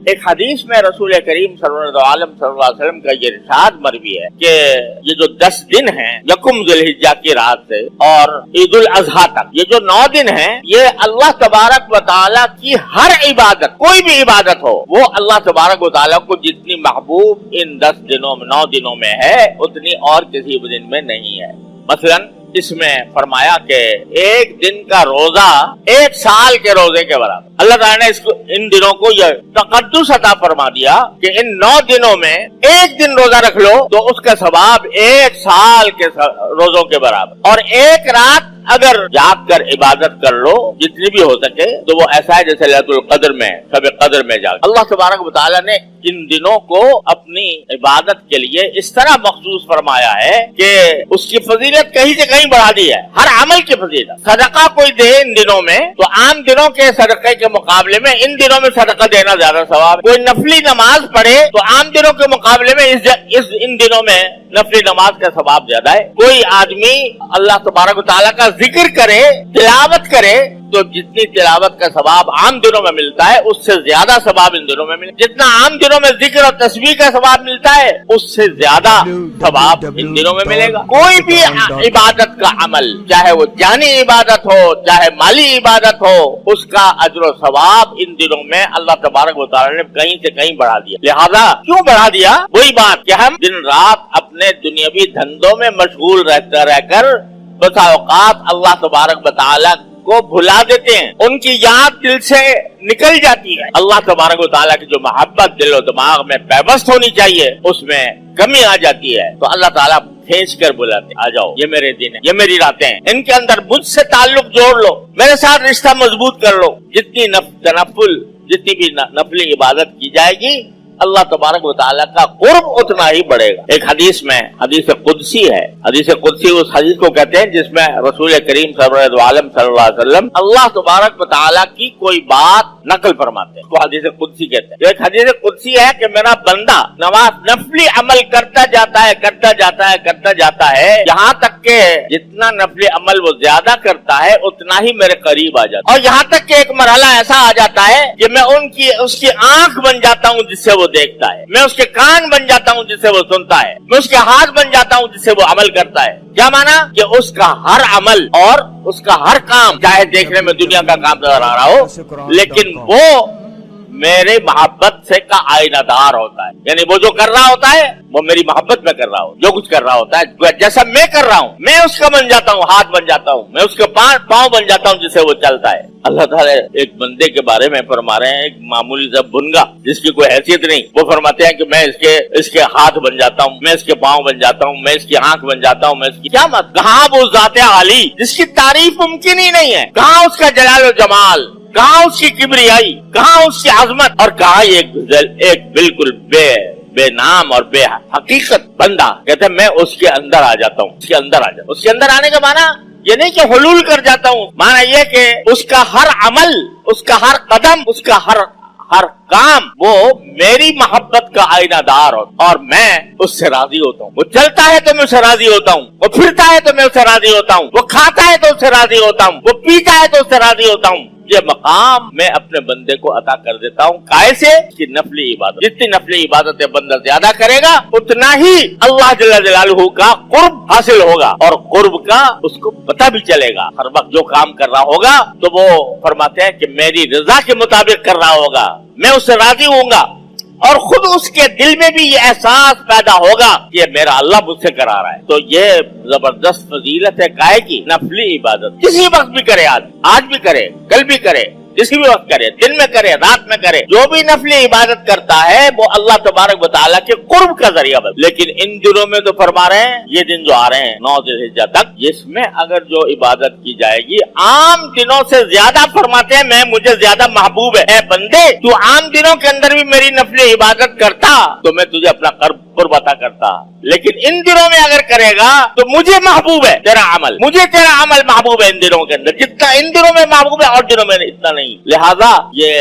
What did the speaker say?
ایک حدیث میں رسول کریم صلی اللہ علیہ وسلم کا یہ ارشاد مروی ہے کہ یہ جو 10 دن ہیں یکم ذی الحجہ کی رات سے اور عید الاضحیٰ تک، یہ جو 9 دن ہیں، یہ اللہ تبارک و تعالیٰ کی ہر عبادت، کوئی بھی عبادت ہو، وہ اللہ تبارک و تعالیٰ کو جتنی محبوب ان 10 دنوں میں 9 دنوں میں ہے اتنی اور کسی دن میں نہیں ہے۔ مثلاً اس میں فرمایا کہ ایک دن کا روزہ 1 سال کے روزے کے برابر۔ اللہ تعالیٰ نے ان دنوں کو یہ تقدس عطا فرما دیا کہ ان 9 دنوں میں ایک دن روزہ رکھ لو تو اس کا ثواب 1 سال کے روزوں کے برابر، اور ایک رات اگر جاگ کر عبادت کر لو جتنی بھی ہو سکے تو وہ ایسا ہے جیسے لیلۃ القدر میں، شب قدر میں جاگ۔ اللہ تبارک و تعالیٰ نے ان دنوں کو اپنی عبادت کے لیے اس طرح مخصوص فرمایا ہے کہ اس کی فضیلت کہیں سے کہیں بڑھا دی ہے، ہر عمل کی فضیلت۔ صدقہ کوئی دے ان دنوں میں تو عام دنوں کے صدقے کے مقابلے میں ان دنوں میں صدقہ دینا زیادہ ثواب۔ کوئی نفلی نماز پڑھے تو عام دنوں کے مقابلے میں ان دنوں میں نفلی نماز کا ثواب زیادہ ہے۔ کوئی آدمی اللہ تبارک و تعالیٰ کا ذکر کرے، تلاوت کرے، تو جتنی تلاوت کا ثواب عام دنوں میں ملتا ہے اس سے زیادہ ثواب ان دنوں میں ملے، جتنا عام دنوں میں ذکر اور تسبیح کا ثواب ملتا ہے اس سے زیادہ ثواب ان دنوں میں ملے گا۔ کوئی بھی عبادت کا عمل، چاہے وہ جانی عبادت ہو چاہے مالی عبادت ہو، اس کا اجر و ثواب ان دنوں میں اللہ تبارک و تعالیٰ نے کہیں سے کہیں بڑھا دیا۔ لہذا کیوں بڑھا دیا؟ وہی بات کہ ہم دن رات اپنے دنیاوی دھندوں میں مشغول رہ کر بسا اوقات اللہ تبارک و تعالیٰ کو بھلا دیتے ہیں، ان کی یاد دل سے نکل جاتی ہے۔ اللہ تبارک و تعالیٰ کی جو محبت دل و دماغ میں پیوست ہونی چاہیے اس میں کمی آ جاتی ہے، تو اللہ تعالیٰ کھینچ کر بلاتے ہیں، آ جاؤ، یہ میرے دن ہیں، یہ میری راتیں ہیں، ان کے اندر مجھ سے تعلق جوڑ لو، میرے ساتھ رشتہ مضبوط کر لو۔ جتنی جتنی بھی نفلی عبادت کی جائے گی اللہ تبارک و تعالیٰ کا قرب اتنا ہی بڑھے گا۔ ایک حدیث میں حدیث قدسی ہے، حدیث قدسی اس حدیث کو کہتے ہیں جس میں رسول کریم صلی اللہ علیہ وسلم اللہ تبارک و تعالیٰ کی کوئی بات نقل فرماتے ہیں، تو حدیث قدسی کہتے ہیں۔ ایک حدیث قدسی ہے کہ میرا بندہ نفلی عمل کرتا جاتا ہے یہاں تک کہ جتنا نفلی عمل وہ زیادہ کرتا ہے اتنا ہی میرے قریب آ جاتا ہے، اور یہاں تک کہ ایک مرحلہ ایسا آ جاتا ہے کہ میں اس کی آنکھ بن جاتا ہوں جس سے وہ دیکھتا ہے، میں اس کے کان بن جاتا ہوں جس سے وہ سنتا ہے، میں اس کے ہاتھ بن جاتا ہوں جس سے وہ عمل کرتا ہے۔ کیا مانا؟ کہ اس کا ہر عمل اور اس کا ہر کام، چاہے دیکھنے میں دنیا کا کام نظر آ رہا ہو لیکن وہ میرے محبت سے کا آئینہ دار ہوتا ہے، یعنی وہ جو کر رہا ہوتا ہے وہ میری محبت میں کر رہا ہوں، جو کچھ کر رہا ہوتا ہے جیسا میں کر رہا ہوں میں اس کا بن جاتا ہوں، ہاتھ بن جاتا ہوں، میں اس کے پاؤں بن جاتا ہوں جس سے وہ چلتا ہے۔ اللہ تعالیٰ ایک بندے کے بارے میں فرما رہے ہیں، ایک معمولی سا بنگا جس کی کوئی حیثیت نہیں، وہ فرماتے ہیں کہ میں اس کے ہاتھ بن جاتا ہوں، میں اس کے پاؤں بن جاتا ہوں، میں اس کی آنکھ بن جاتا ہوں، میں اس کی کیا مت، کہاں وہ ذات عالی جس کی تعریف ممکن ہی نہیں ہے، کہاں اس کا جلال و جمال، کہاں اس کی کبریائی، کہاں اس کی عظمت، اور کہاں ایک بالکل بے نام اور بے حقیقت بندہ۔ کہتے ہیں میں اس کے اندر آ جاتا ہوں، اس کے اندر آنے کا معنی یہ نہیں کہ حلول کر جاتا ہوں، معنی یہ کہ اس کا ہر عمل، اس کا ہر قدم، اس کا ہر کام وہ میری محبت کا آئینہ دار ہوتا، اور میں اس سے راضی ہوتا ہوں۔ وہ چلتا ہے تو میں اسے راضی ہوتا ہوں، وہ پھرتا ہے تو میں اسے راضی ہوتا ہوں، وہ کھاتا ہے تو اس سے راضی ہوتا ہوں، وہ پیتا ہے تو اس سے راضی ہوتا ہوں۔ یہ مقام میں اپنے بندے کو عطا کر دیتا ہوں، کیسے؟ کہ نفلی عبادت، جتنی نفلی عبادتیں بندہ زیادہ کرے گا اتنا ہی اللہ جل جلالہ کا قرب حاصل ہوگا، اور قرب کا اس کو پتہ بھی چلے گا۔ ہر وقت جو کام کر رہا ہوگا تو وہ فرماتے ہیں کہ میری رضا کے مطابق کر رہا ہوگا، میں اس سے راضی ہوں گا، اور خود اس کے دل میں بھی یہ احساس پیدا ہوگا کہ میرا اللہ مجھ سے کرا رہا ہے۔ تو یہ زبردست فضیلت ہے کائے کی نفلی عبادت، کسی وقت بھی کرے، آج بھی کرے، کل بھی کرے، کسی بھی وقت کرے، دن میں کرے، رات میں کرے، جو بھی نفلی عبادت کرتا ہے وہ اللہ تبارک و تعالیٰ کے قرب کا ذریعہ بن۔ لیکن ان دنوں میں تو فرما رہے ہیں، یہ دن جو آ رہے ہیں 9 ذی الحجہ تک، اس میں اگر جو عبادت کی جائے گی عام دنوں سے زیادہ، فرماتے ہیں میں مجھے زیادہ محبوب ہے، اے بندے تو عام دنوں کے اندر بھی میری نفلی عبادت کرتا تو میں تجھے اپنا قرب عطا کرتا، لیکن ان دنوں میں اگر کرے گا تو مجھے محبوب ہے تیرا عمل، مجھے تیرا عمل محبوب ہے ان دنوں کے اندر، جتنا ان دنوں میں محبوب ہے اور دنوں میں اتنا نہیں۔ لہذا یہ